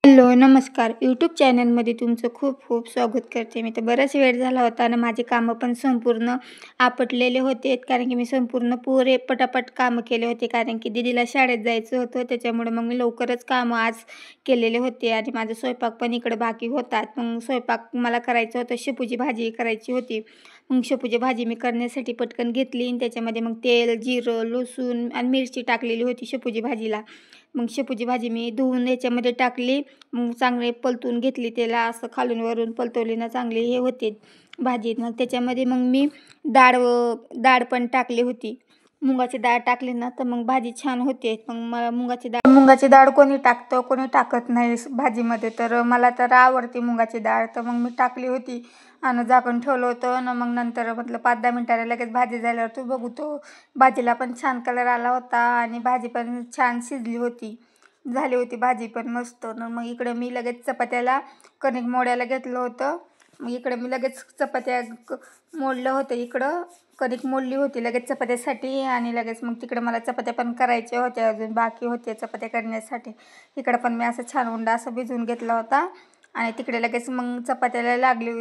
Hello, नमस्कार. YouTube चॅनलमध्ये तुमचं खूप खूप स्वागत करते मी. तर बराच वेळ झाला होता आणि माझे कामं पण संपूर्ण आपटलेले होते. कारण की मी संपूर्ण पटापट कामं केले होते. कारण की दीदीला शाळेत जायचं होतं. त्याच्यामुळे मग मी लवकरच कामं आज केलेले होते आणि माझा स्वयंपाक पण इकडे बाकी होता. मग स्वयंपाक मला करायचं होतं, शेपूची भाजी करायची होती. मग शेपूची भाजी मी करण्यासाठी पटकन घेतली आणि त्याच्यामध्ये मग तेल, जिरं, लसूण आणि मिरची टाकलेली होती शेपूची भाजीला. मग शेपूची भाजी मी धुवून याच्यामध्ये टाकली. मग चांगले पलटून घेतली, त्याला असं खालून वरून पलटवली ना चांगली हे होते भाजी. मग त्याच्यामध्ये मग मी डाळ पण टाकली होती. मुगाची डाळ टाकली ना तर मग भाजी छान होते. मग मला मुगाची डाळ कोणी टाकतं कोणी टाकत नाही भाजीमध्ये, तर मला तर आवडते मुगाची डाळ. तर मग मी टाकली होती आणि झाकून ठेवलं होतं आणि मग नंतर म्हटलं 5-10 मिनिटाला लगेच भाजी झाल्यावर तू बघू, तो भाजीला पण छान कलर आला होता आणि भाजी पण छान शिजली होती. झाली होती भाजी पण मस्त. मग इकडे मी लगेच चपात्याला कणिक मोडायला घेतलं होतं. मग इकडे मी लगेच मोडलं होतं. इकडं कणिक मोडली होती लगेच चपात्यासाठी आणि लगेच मग तिकडे मला चपात्या पण करायच्या होत्या, अजून बाकी होते चपात्या करण्यासाठी. इकडं पण मी असं छान उंडा असं भिजवून घेतला होता आणि तिकडे लगेच मग चपात्याला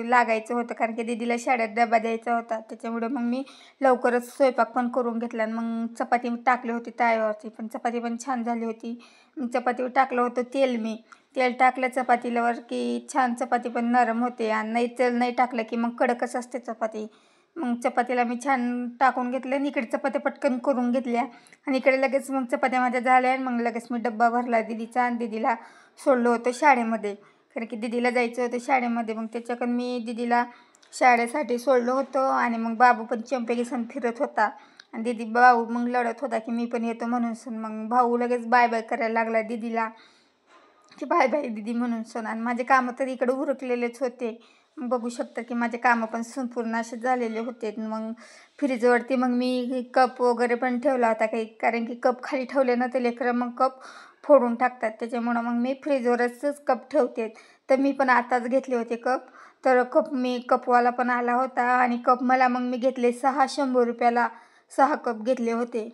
लागायचं होतं. कारण की दीदीला शाळेत डबा द्यायचा होता. त्याच्यामुळे मग मी लवकरच स्वयंपाक पण करून घेतला आणि मग चपाती टाकली होती तव्यावरती. पण चपाती पण छान झाली होती. मग चपातीवर टाकलं होतं तेल टाकलं चपातीवर की छान चपाती पण नरम होते आणि नाही तेल नाही टाकलं की मग कडकच असते चपाती. मग चपातीला मी छान टाकून घेतलं आणि इकडे चपात्या पटकन करून घेतल्या आणि इकडे लगेच मग चपात्या माझ्या झाल्या आणि मग लगेच मी डब्बा भरला दीदीचा आणि दीदीला सोडलं होतं शाळेमध्ये. कारण की दीदीला जायचं होतं शाळेमध्ये. मग त्याच्याकडून मी दीदीला शाळेसाठी सोडलं होतं आणि मग बाबू पण चंपेकीसन फिरत होता आणि भाऊ मग लढत होता की मी पण येतो म्हणून सण. मग भाऊ लगेच बाय बाय करायला लागला दीदीला की बाय बाय दीदी म्हणून सण. आणि माझे कामं तर इकडे उरकलेलेच होते. बघू शकता की माझे कामं पण संपूर्ण असे झालेले होते. मग फ्रीजवरती मग मी कप वगैरे पण ठेवला होता काही, कारण की कप खाली ठेवले ना ते लेकरं मग कप फोडून टाकतात. त्याच्यामुळं मग मी फ्रीजवरच कप ठेवते. तर मी पण आताच घेतले होते कप. तर कपवाला पण आला होता आणि कप मला मग मी घेतले 6 100 रुपयाला 6 कप घेतले होते.